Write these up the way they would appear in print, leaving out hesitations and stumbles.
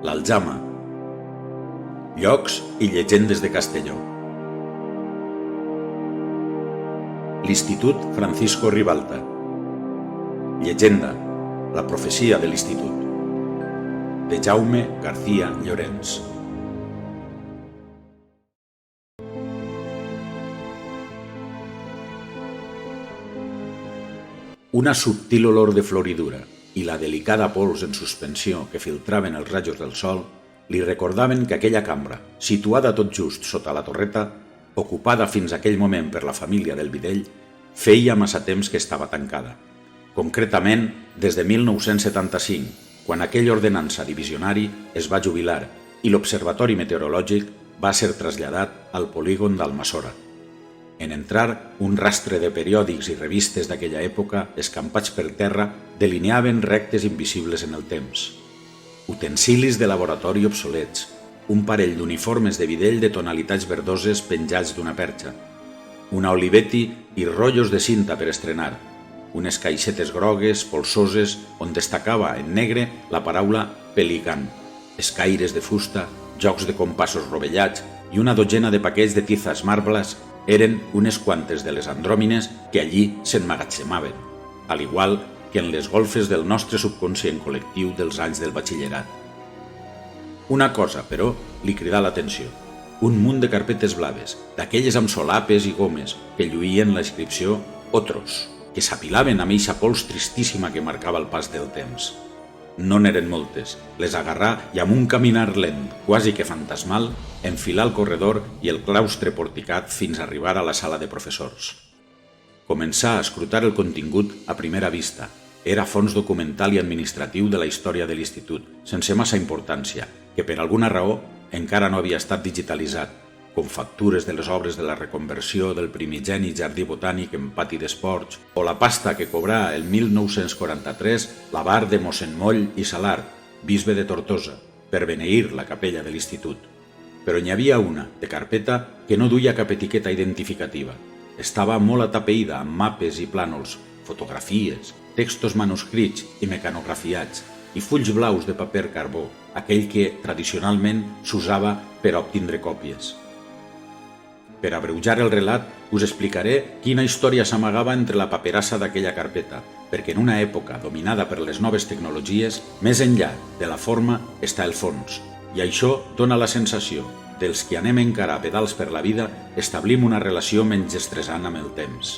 l'Aljama. Llocs i llegendes de Castelló. L'Institut Francisco Ribalta. Llegenda, la profecia de l'Institut, de Jaume García Llorens. Una subtil olor de floridura i la delicada pols en suspensió que filtraven els rajos del sol li recordaven que aquella cambra, situada tot just sota la torreta, ocupada fins aquell moment per la família del Videll, feia massa temps que estava tancada. Concretament, des de 1975, quan aquell ordenança divisionari es va jubilar i l'Observatori Meteorològic va ser traslladat al polígon d'Almassora. En entrar, un rastre de periòdics i revistes d'aquella època, escampats per terra, delineaven rectes invisibles en el temps. Utensilis de laboratori obsolets, un parell d'uniformes de Videll de tonalitats verdoses penjats d'una perxa, una Olivetti i rotllos de cinta per estrenar, unes caixetes grogues, polsoses, on destacava en negre la paraula pelican, escaires de fusta, jocs de compassos rovellats i una dotzena de paquets de tizas marbles eren unes quantes de les andròmines que allí s'emmagatzemaven, al igual que en les golfes del nostre subconscient col·lectiu dels anys del batxillerat. Una cosa, però, li cridà l'atenció. Un munt de carpetes blaves, d'aquelles amb solapes i gomes que lluïen la inscripció «Otros», que s'apilaven amb eixa pols tristíssima que marcava el pas del temps. No n'eren moltes, les agarrà i amb un caminar lent, quasi que fantasmal, enfilà el corredor i el claustre porticat fins a arribar a la sala de professors. Començà a escrutar el contingut a primera vista. Era fons documental i administratiu de la història de l'Institut, sense massa importància, que per alguna raó encara no havia estat digitalitzat, com factures de les obres de la reconversió del primigeni jardí botànic en pati d'esports o la pasta que cobrà el 1943 l'abat de mossèn Moll i Salart, bisbe de Tortosa, per beneir la capella de l'Institut. Però n'hi havia una, de carpeta, que no duia cap etiqueta identificativa. Estava molt atapeïda amb mapes i plànols, fotografies, textos manuscrits i mecanografiats, i fulls blaus de paper carbó, aquell que tradicionalment s'usava per obtindre còpies. Per abreujar el relat, us explicaré quina història s'amagava entre la paperassa d'aquella carpeta, perquè en una època dominada per les noves tecnologies, més enllà de la forma està el fons, i això dona la sensació dels que anem encara a pedals per la vida establim una relació menys estressant amb el temps.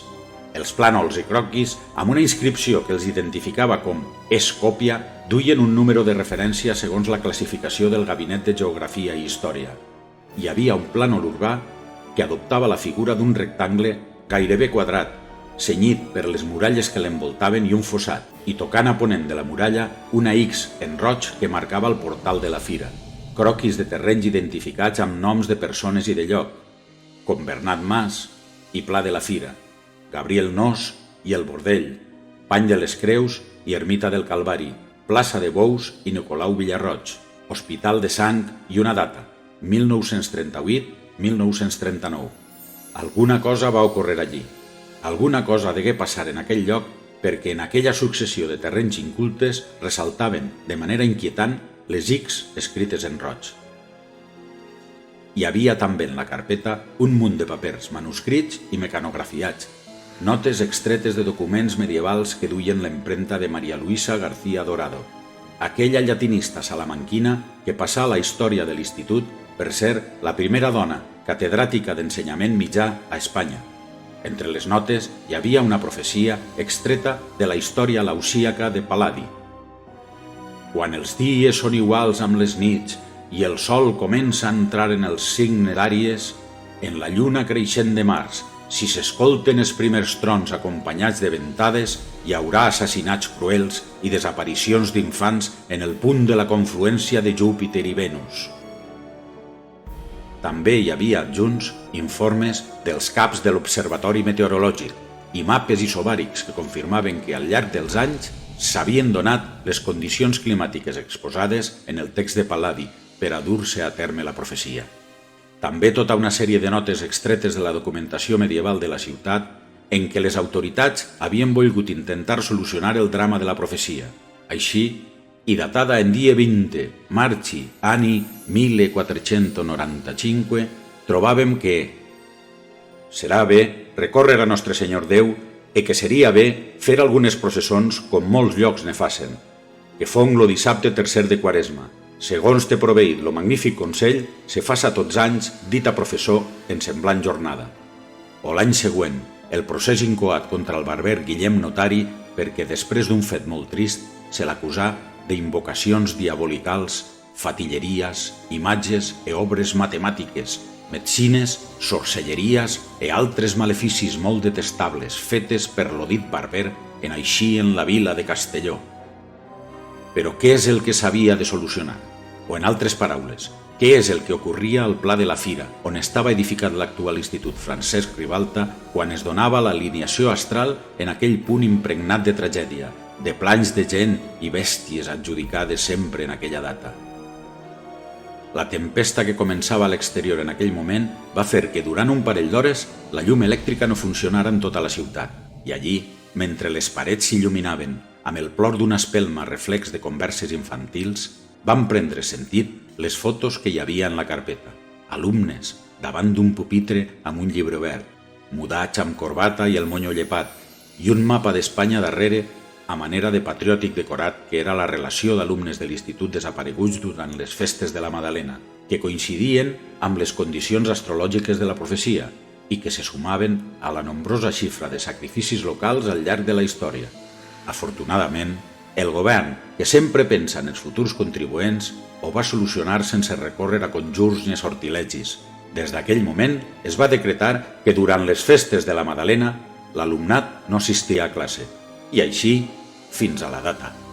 Els plànols i croquis, amb una inscripció que els identificava com «és còpia», duien un número de referència segons la classificació del Gabinet de Geografia i Història. Hi havia un plànol urbà que adoptava la figura d'un rectangle gairebé quadrat, cenyit per les muralles que l'envoltaven i un fossat, i tocant a ponent de la muralla una X en roig que marcava el portal de la fira. Croquis de terrenys identificats amb noms de persones i de lloc, com Bernat Mas i Pla de la Fira, Gabriel Nos i El Bordell, Pany de les Creus i Ermita del Calvari, Plaça de Bous i Nicolau Villarroig, Hospital de Sang i una data, 1938-1939. Alguna cosa va ocórrer allí. Alguna cosa degué passar en aquell lloc perquè en aquella successió de terrenys incultes ressaltaven de manera inquietant les X escrites en roig. Hi havia també en la carpeta un munt de papers manuscrits i mecanografiats, notes extretes de documents medievals que duien l'empremta de María Luisa García Dorado, aquella llatinista salamanquina que passà a la història de l'Institut per ser la primera dona catedràtica d'ensenyament mitjà a Espanya. Entre les notes hi havia una profecia extreta de la història lausíaca de Pal·ladi. Quan els dies són iguals amb les nits i el sol comença a entrar en els signelàries, en la lluna creixent de març, si s'escolten els primers trons acompanyats de ventades, hi haurà assassinats cruels i desaparicions d'infants en el punt de la confluència de Júpiter i Venus. També hi havia adjunts informes dels caps de l'Observatori Meteorològic i mapes isobàrics que confirmaven que al llarg dels anys s'havien donat les condicions climàtiques exposades en el text de Pal·ladi per a dur-se a terme la profecia. També tota una sèrie de notes extretes de la documentació medieval de la ciutat en què les autoritats havien volgut intentar solucionar el drama de la profecia. Així, i datada en dia 20, marci, anni 1495, trobàvem que serà bé recórrer a Nostre Senyor Déu e que seria bé fer algunes processons com molts llocs ne facen, que fong lo dissabte tercer de Quaresma. Segons te proveït lo magnífic consell, se faça tots anys dita professó en semblant jornada. O l'any següent, el procés incoat contra el barber Guillem Notari perquè després d'un fet molt trist se l'acusà d'invocacions diabolicals, fatilleries, imatges e obres matemàtiques, medicines, sorcelleries e altres maleficis molt detestables fetes per lo dit barber en així en la vila de Castelló. Però què és el que s'havia de solucionar? O en altres paraules, què és el que ocorria al Pla de la Fira, on estava edificat l'actual Institut Francesc Ribalta, quan es donava l'alineació astral en aquell punt impregnat de tragèdia, de planys de gent i bèsties adjudicades sempre en aquella data? La tempesta que començava a l'exterior en aquell moment va fer que durant un parell d'hores la llum elèctrica no funcionara en tota la ciutat, i allí, mentre les parets s'il·luminaven amb el plor d'una espelma reflex de converses infantils, van prendre sentit les fotos que hi havia en la carpeta. Alumnes, davant d'un pupitre amb un llibre obert, mudats amb corbata i el monyo llepat, i un mapa d'Espanya darrere a manera de patriòtic decorat que era la relació d'alumnes de l'institut desapareguts durant les festes de la Madalena, que coincidien amb les condicions astrològiques de la profecia i que se sumaven a la nombrosa xifra de sacrificis locals al llarg de la història. Afortunadament, el govern, que sempre pensa en els futurs contribuents, ho va solucionar sense recórrer a conjurs ni a sortilegis. Des d'aquell moment es va decretar que durant les festes de la Madalena l'alumnat no assistia a classe, i així fins a la data.